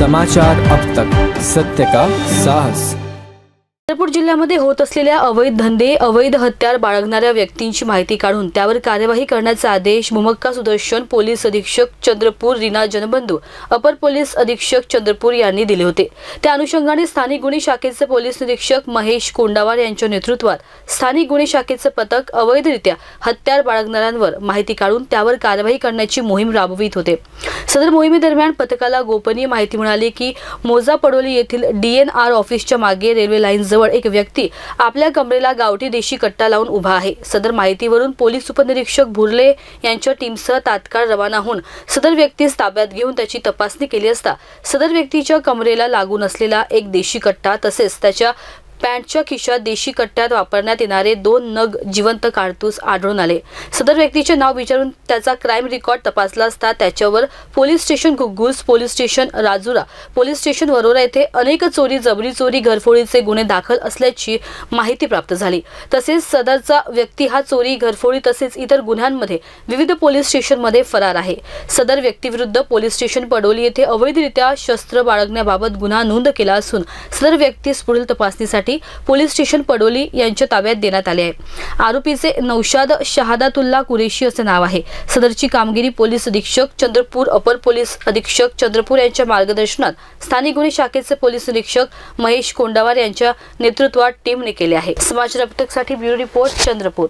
समाचार अब तक, सत्य का साहस। चंद्रपूर जिल्ह्यामध्ये होत असलेल्या अवैध धंदे, अवैध हत्यार बाळगणाऱ्या व्यक्तींची माहिती काढून त्यावर कार्यवाही करण्याचा आदेश मुमक्का सुदर्शन पोलीस अधीक्षक चंद्रपूर रीना जनबंधू, अपर पोलीस अधीक्षक चंद्रपूर यांनी दिले होते। त्या अनुषंगाने स्थानिक गुन्हे शाखेचे पोलीस निरीक्षक महेश कोंडावार यांच्या नेतृत्वात स्थानिक गुन्हे शाखेचे पथक अवैधरित्या हत्यार बाळगणाऱ्यांवर माहिती काढून त्यावर कार्यवाही करण्याची मोहीम राबवित होते। सदर मोहिमेदरम्यान पथकाला गोपनीय माहिती मिळाली की मौजा पडोली येथील DNR ऑफिसच्या मागे रेल्वे लाईन जवळ एक व्यक्ती आपल्या कमरेला गावठी देशी कट्टा लावून उभा आहे। सदर माहितीवरून पोलीस उपनिरीक्षक भुर्ले यांच्या टीमसह तात्काळ रवाना होऊन सदर व्यक्तीस ताब्यात घेऊन त्याची तपासणी केली असता सदर व्यक्तीच्या कमरेला लागून असलेला एक देशी कट्टा तसेच त्याच्या पॅन्टच्या खिशात देशी कट्ट्यात वापरण्यात येणारे 2 नग जिवंत कारतूस आढळून आले। सदर व्यक्तीचे नाव विचारून त्याचा क्राईम रेकॉर्ड तपासला असता त्याच्यावर police station Ghugghus, police station Rajura, police station Warora येथे अनेक चोरी, जबरी चोरी, घरफोडीचे गुन्हे दाखल असल्याची माहिती प्राप्त झाली। तसेच सदरचा व्यक्ती हा चोरी, घरफोडी तसेच इतर गुन्ह्यांमध्ये विविध पोलीस स्टेशनमध्ये फरार आहे। सदर व्यक्तीविरुद्ध पोलीस स्टेशन पडोली येथे अवैधरित्या शस्त्र बाळगण्याबाबत गुन्हा नोंद केला असून सदर व्यक्तीस पुढील तपासणीसाठी पोलीस स्टेशन पडोली यांच्या ताब्यात देण्यात आले आहे। आरोपीचे नौशाद शहादातुल्ला कुरेशी असे नाव आहे। सदरची कामगिरी पोलीस अधीक्षक चंद्रपूर, अपर पोलीस अधीक्षक चंद्रपूर यांच्या मार्गदर्शनात स्थानिक गुन्हे शाखेचे पोलीस निरीक्षक महेश कोंडावार यांच्या नेतृत्वात टीमने केले आहे। समाचार अब तक साठी ब्युरो रिपोर्ट चंद्रपूर।